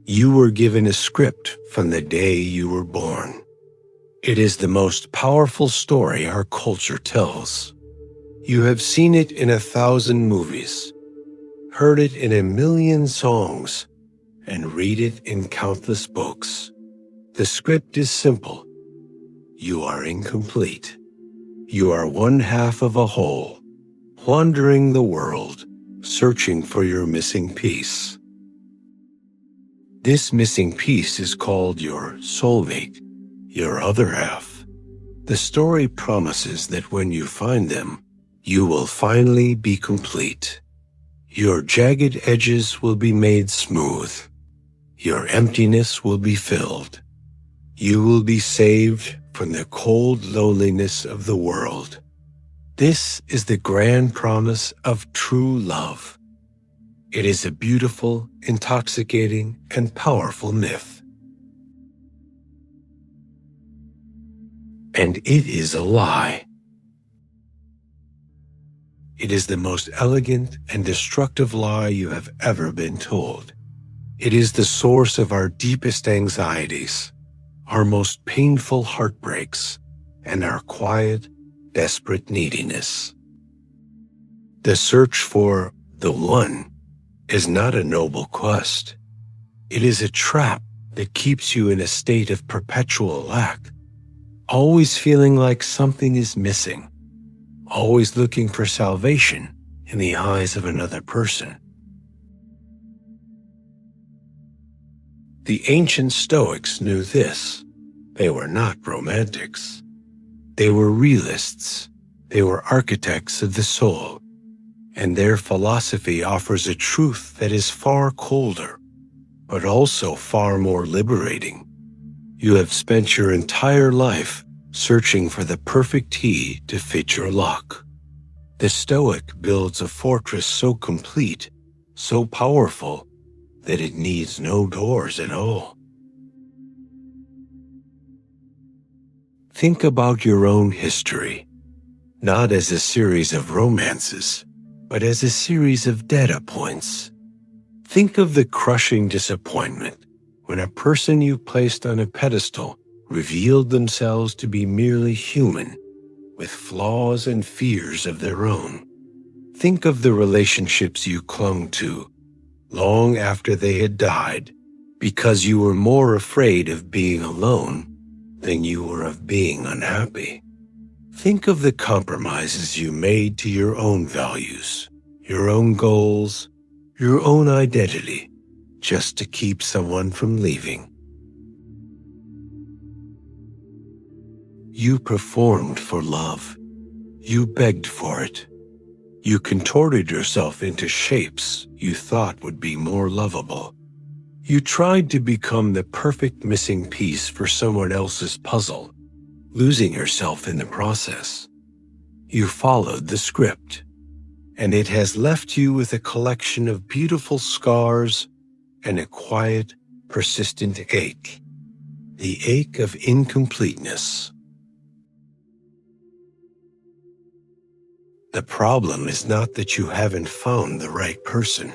You were given a script from the day you were born. It is the most powerful story our culture tells. You have seen it in 1,000 movies, heard it in 1,000,000 songs, and read it in countless books. The script is simple. You are incomplete. You are one half of a whole, wandering the world, searching for your missing piece. This missing piece is called your soulmate, your other half. The story promises that when you find them, you will finally be complete. Your jagged edges will be made smooth. Your emptiness will be filled. You will be saved from the cold loneliness of the world. This is the grand promise of true love. It is a beautiful, intoxicating, and powerful myth. And it is a lie. It is the most elegant and destructive lie you have ever been told. It is the source of our deepest anxieties, our most painful heartbreaks, and our quiet, desperate neediness. The search for the one is not a noble quest. It is a trap that keeps you in a state of perpetual lack, always feeling like something is missing, always looking for salvation in the eyes of another person. The ancient Stoics knew this. They were not romantics. They were realists. They were architects of the soul. And their philosophy offers a truth that is far colder, but also far more liberating. You have spent your entire life searching for the perfect key to fit your lock. The Stoic builds a fortress so complete, so powerful, that it needs no doors at all. Think about your own history, not as a series of romances, but as a series of data points. Think of the crushing disappointment when a person you placed on a pedestal revealed themselves to be merely human, with flaws and fears of their own. Think of the relationships you clung to long after they had died, because you were more afraid of being alone than you were of being unhappy. Think of the compromises you made to your own values, your own goals, your own identity, just to keep someone from leaving. You performed for love. You begged for it. You contorted yourself into shapes you thought would be more lovable. You tried to become the perfect missing piece for someone else's puzzle, losing yourself in the process. You followed the script, and it has left you with a collection of beautiful scars and a quiet, persistent ache, the ache of incompleteness. The problem is not that you haven't found the right person.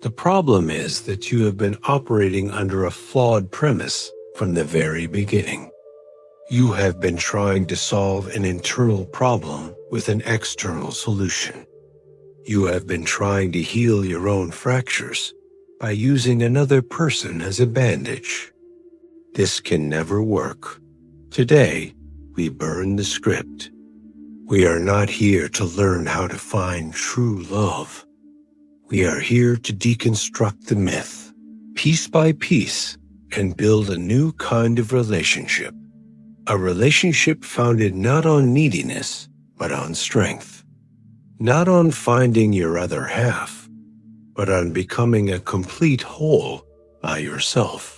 The problem is that you have been operating under a flawed premise from the very beginning. You have been trying to solve an internal problem with an external solution. You have been trying to heal your own fractures by using another person as a bandage. This can never work. Today, we burn the script. We are not here to learn how to find true love. We are here to deconstruct the myth, piece by piece, and build a new kind of relationship. A relationship founded not on neediness, but on strength. Not on finding your other half, but on becoming a complete whole by yourself.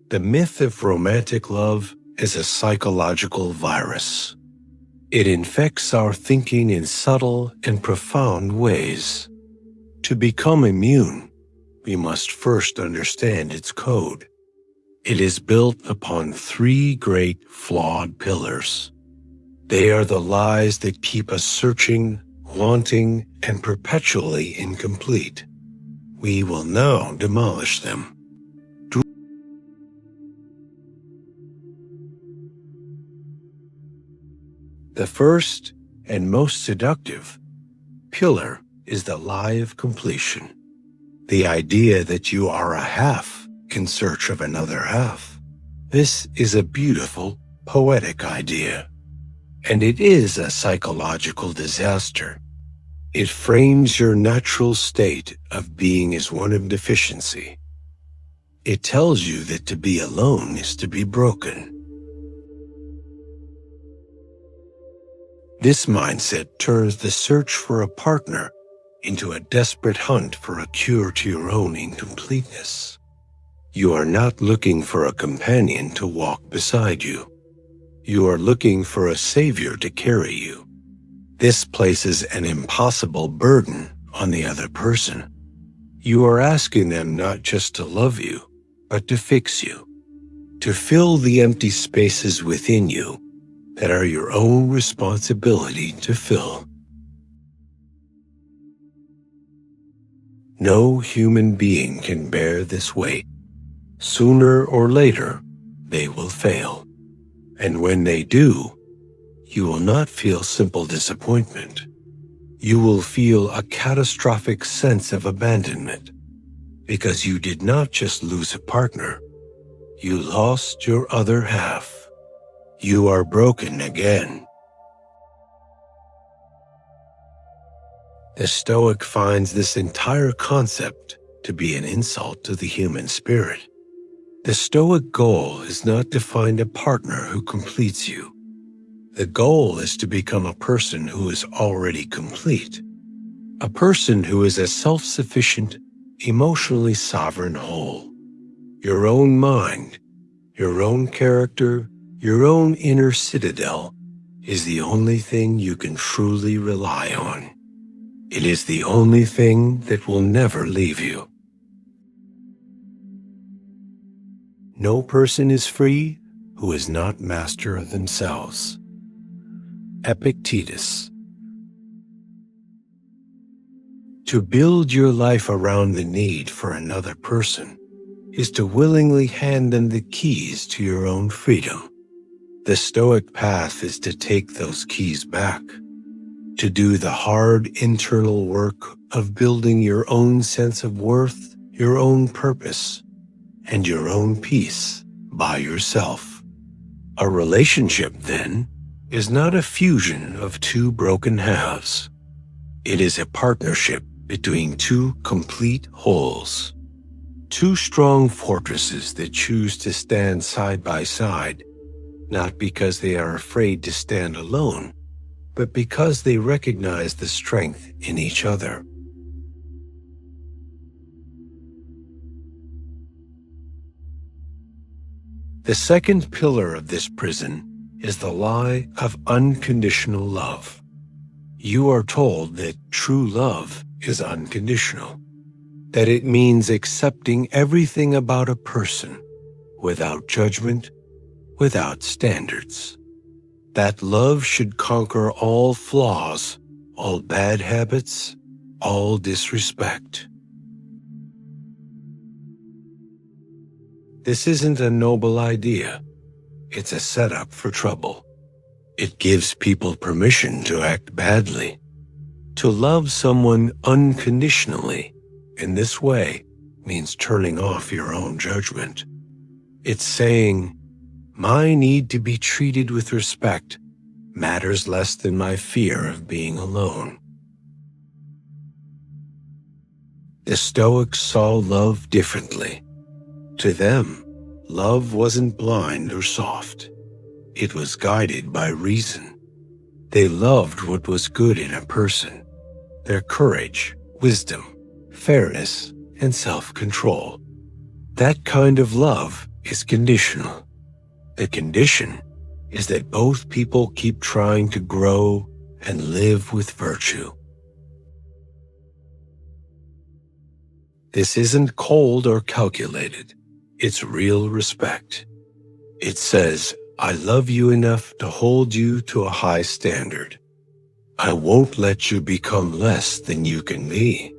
The myth of romantic love is a psychological virus. It infects our thinking in subtle and profound ways. To become immune, we must first understand its code. It is built upon three great flawed pillars: They are the lies that keep us searching, wanting, and perpetually incomplete. We will now demolish them. The first and most seductive pillar is the lie of completion. The idea that you are a half in search of another half. This is a beautiful, poetic idea, and it is a psychological disaster. It frames your natural state of being as one of deficiency. It tells you that to be alone is to be broken. This mindset turns the search for a partner into a desperate hunt for a cure to your own incompleteness. You are not looking for a companion to walk beside you. You are looking for a savior to carry you. This places an impossible burden on the other person. You are asking them not just to love you, but to fix you, to fill the empty spaces within you that are your own responsibility to fill. No human being can bear this weight. Sooner or later, they will fail. And when they do, you will not feel simple disappointment. You will feel a catastrophic sense of abandonment, because you did not just lose a partner, you lost your other half. You are broken again. The Stoic finds this entire concept to be an insult to the human spirit. The Stoic goal is not to find a partner who completes you. The goal is to become a person who is already complete, a person who is a self-sufficient, emotionally sovereign whole. Your own mind, your own character, your own inner citadel is the only thing you can truly rely on. It is the only thing that will never leave you. No person is free who is not master of themselves. Epictetus. To build your life around the need for another person is to willingly hand them the keys to your own freedom. The Stoic path is to take those keys back, to do the hard internal work of building your own sense of worth, your own purpose, and your own peace by yourself. A relationship, then, is not a fusion of two broken halves. It is a partnership between two complete wholes, two strong fortresses that choose to stand side by side, not because they are afraid to stand alone, but because they recognize the strength in each other. The second pillar of this prison is the lie of unconditional love. You are told that true love is unconditional, that it means accepting everything about a person without judgment, without standards. That love should conquer all flaws, all bad habits, all disrespect. This isn't a noble idea. It's a setup for trouble. It gives people permission to act badly, to love someone unconditionally in this way means turning off your own judgment. It's saying, my need to be treated with respect matters less than my fear of being alone. The Stoics saw love differently. To them, love wasn't blind or soft. It was guided by reason. They loved what was good in a person, their courage, wisdom, fairness, and self-control. That kind of love is conditional. The condition is that both people keep trying to grow and live with virtue. This isn't cold or calculated. It's real respect. It says, I love you enough to hold you to a high standard. I won't let you become less than you can be.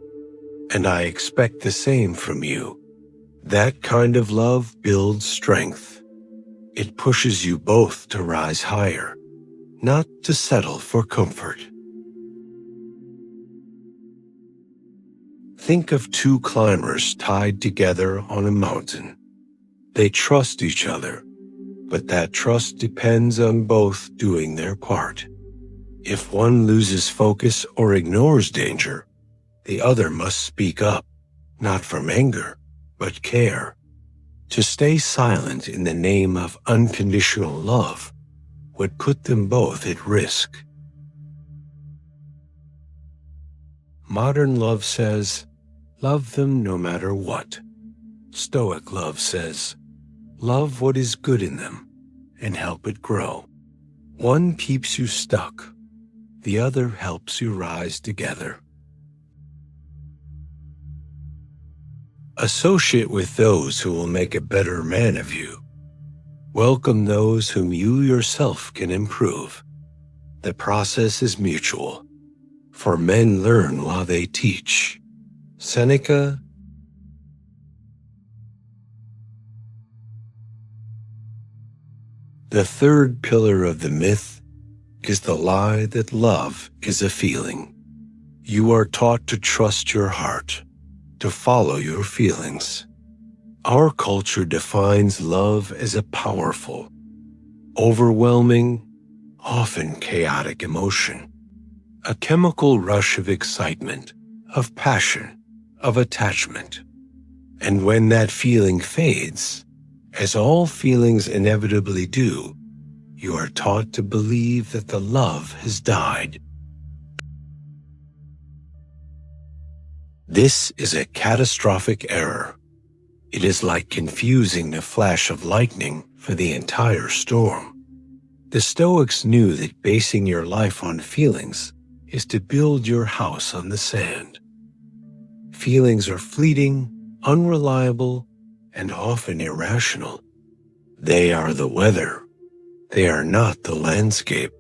And I expect the same from you. That kind of love builds strength. It pushes you both to rise higher, not to settle for comfort. Think of two climbers tied together on a mountain. They trust each other, but that trust depends on both doing their part. If one loses focus or ignores danger, the other must speak up, not from anger, but care. To stay silent in the name of unconditional love would put them both at risk. Modern love says, love them no matter what. Stoic love says, love what is good in them and help it grow. One keeps you stuck, the other helps you rise together. Associate with those who will make a better man of you. Welcome those whom you yourself can improve. The process is mutual, for men learn while they teach. Seneca. The third pillar of the myth is the lie that love is a feeling. You are taught to trust your heart, to follow your feelings. Our culture defines love as a powerful, overwhelming, often chaotic emotion, a chemical rush of excitement, of passion, of attachment. And when that feeling fades, as all feelings inevitably do, you are taught to believe that the love has died. This is a catastrophic error. It is like confusing the flash of lightning for the entire storm. The Stoics knew that basing your life on feelings is to build your house on the sand. Feelings are fleeting, unreliable, and often irrational. They are the weather. They are not the landscape.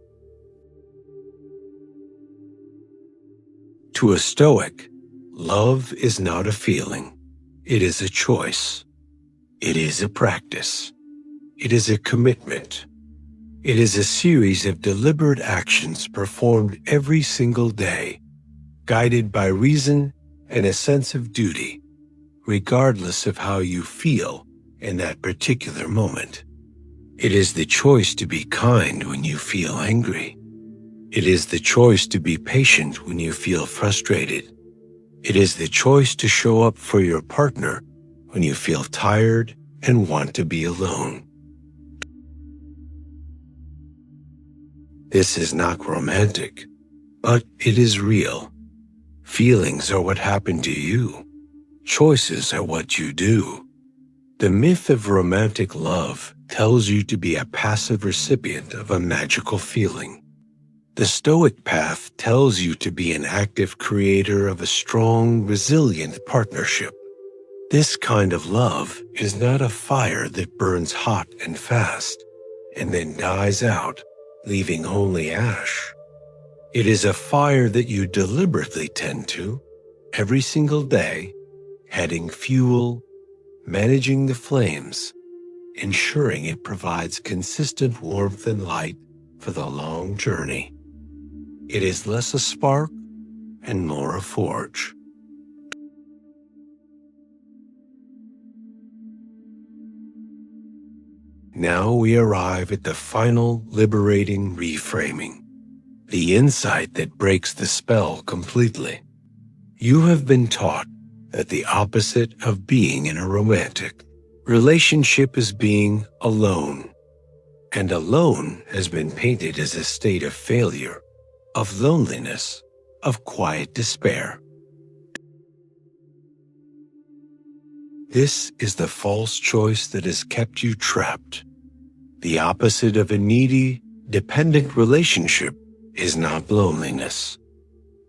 To a Stoic, love is not a feeling. It is a choice. It is a practice. It is a commitment. It is a series of deliberate actions performed every single day, guided by reason and a sense of duty, regardless of how you feel in that particular moment. It is the choice to be kind when you feel angry. It is the choice to be patient when you feel frustrated. It is the choice to show up for your partner when you feel tired and want to be alone. This is not romantic, but it is real. Feelings are what happen to you. Choices are what you do. The myth of romantic love tells you to be a passive recipient of a magical feeling. The Stoic path tells you to be an active creator of a strong, resilient partnership. This kind of love is not a fire that burns hot and fast and then dies out, leaving only ash. It is a fire that you deliberately tend to every single day, adding fuel, managing the flames, ensuring it provides consistent warmth and light for the long journey. It is less a spark and more a forge. Now we arrive at the final liberating reframing, the insight that breaks the spell completely. You have been taught that the opposite of being in a romantic relationship is being alone, and alone has been painted as a state of failure, of loneliness, of quiet despair. This is the false choice that has kept you trapped. The opposite of a needy, dependent relationship is not loneliness.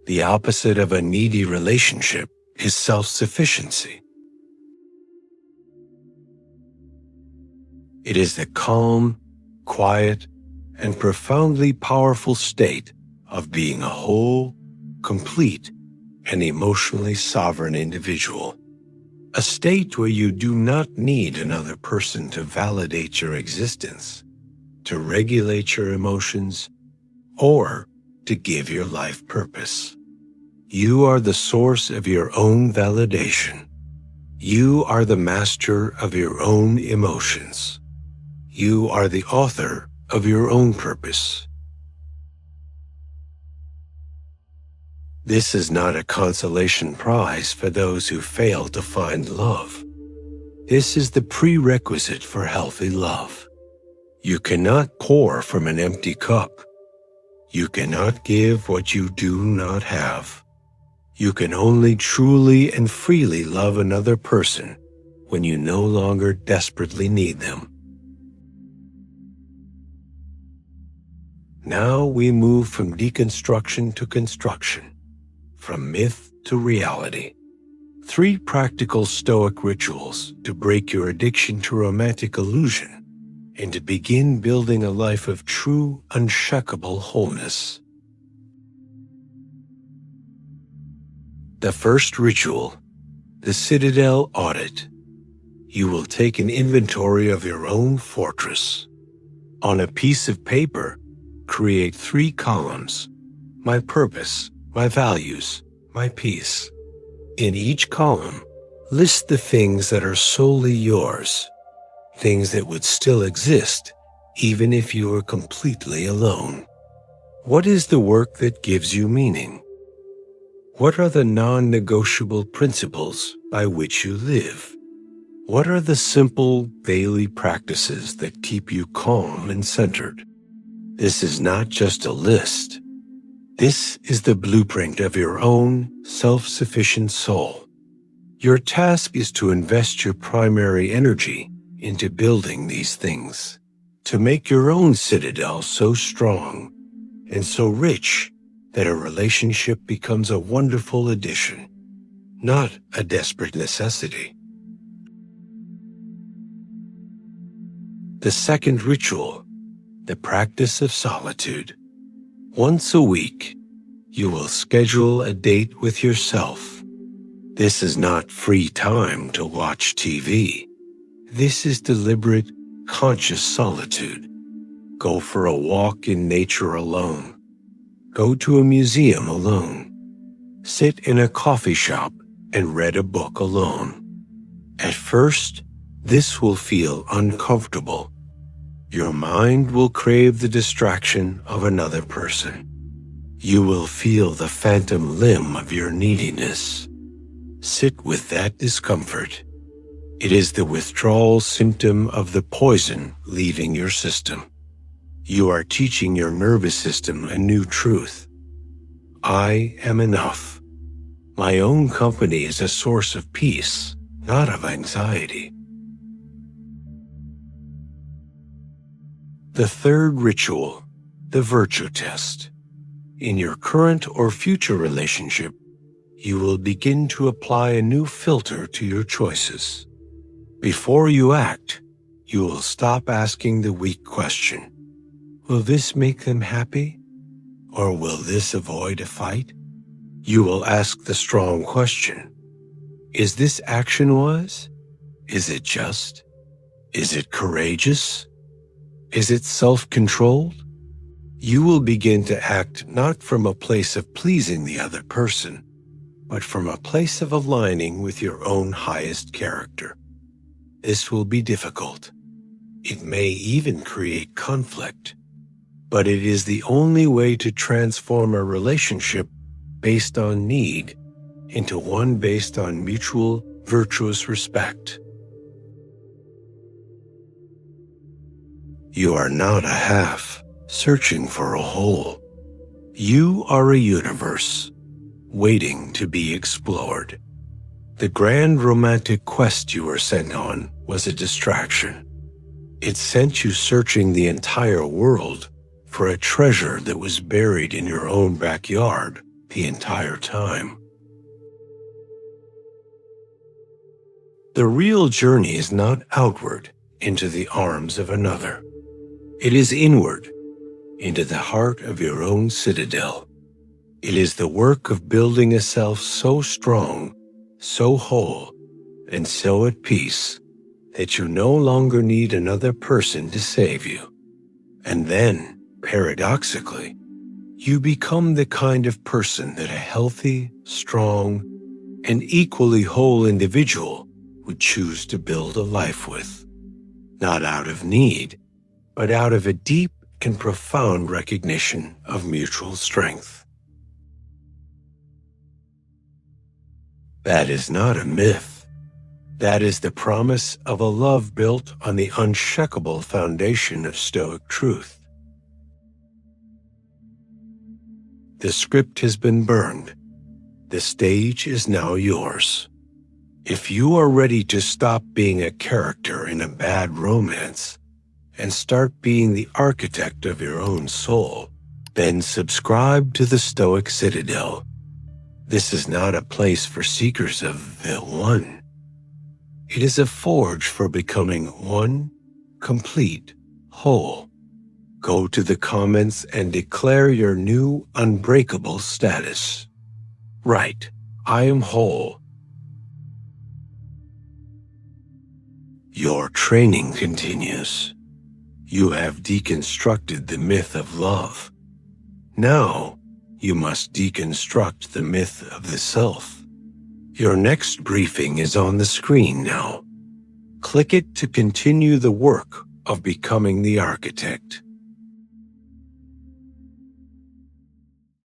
The opposite of a needy relationship is self-sufficiency. It is the calm, quiet, and profoundly powerful state of being a whole, complete, and emotionally sovereign individual. A state where you do not need another person to validate your existence, to regulate your emotions, or to give your life purpose. You are the source of your own validation. You are the master of your own emotions. You are the author of your own purpose. This is not a consolation prize for those who fail to find love. This is the prerequisite for healthy love. You cannot pour from an empty cup. You cannot give what you do not have. You can only truly and freely love another person when you no longer desperately need them. Now we move from deconstruction to construction, from myth to reality. 3 practical Stoic rituals to break your addiction to romantic illusion and to begin building a life of true, unshakable wholeness. The first ritual, the Citadel audit. You will take an inventory of your own fortress. On a piece of paper, create 3 columns: my purpose, my values, my peace. In each column, list the things that are solely yours, things that would still exist even if you were completely alone. What is the work that gives you meaning? What are the non-negotiable principles by which you live? What are the simple daily practices that keep you calm and centered? This is not just a list. This is the blueprint of your own self-sufficient soul. Your task is to invest your primary energy into building these things, to make your own citadel so strong and so rich that a relationship becomes a wonderful addition, not a desperate necessity. The second ritual, the practice of solitude. Once a week, you will schedule a date with yourself. This is not free time to watch TV. This is deliberate, conscious solitude. Go for a walk in nature alone. Go to a museum alone. Sit in a coffee shop and read a book alone. At first, this will feel uncomfortable. Your mind will crave the distraction of another person. You will feel the phantom limb of your neediness. Sit with that discomfort. It is the withdrawal symptom of the poison leaving your system. You are teaching your nervous system a new truth. I am enough. My own company is a source of peace, not of anxiety. The third ritual, the virtue test. In your current or future relationship, you will begin to apply a new filter to your choices. Before you act, you will stop asking the weak question, will this make them happy? Or will this avoid a fight? You will ask the strong question, is this action wise? Is it just? Is it courageous? Is it self-controlled? You will begin to act not from a place of pleasing the other person, but from a place of aligning with your own highest character. This will be difficult. It may even create conflict, but it is the only way to transform a relationship based on need into one based on mutual, virtuous respect. You are not a half, searching for a whole. You are a universe, waiting to be explored. The grand romantic quest you were sent on was a distraction. It sent you searching the entire world for a treasure that was buried in your own backyard the entire time. The real journey is not outward into the arms of another. It is inward, into the heart of your own citadel. It is the work of building a self so strong, so whole, and so at peace that you no longer need another person to save you. And then, paradoxically, you become the kind of person that a healthy, strong, and equally whole individual would choose to build a life with, not out of need, but out of a deep and profound recognition of mutual strength. That is not a myth. That is the promise of a love built on the unshakable foundation of Stoic truth. The script has been burned. The stage is now yours. If you are ready to stop being a character in a bad romance and start being the architect of your own soul, then subscribe to the Stoic Citadel. This is not a place for seekers of the one. It is a forge for becoming one, complete, whole. Go to the comments and declare your new unbreakable status. Right, I am whole. Your training continues. You have deconstructed the myth of love. Now, you must deconstruct the myth of the self. Your next briefing is on the screen now. Click it to continue the work of becoming the architect.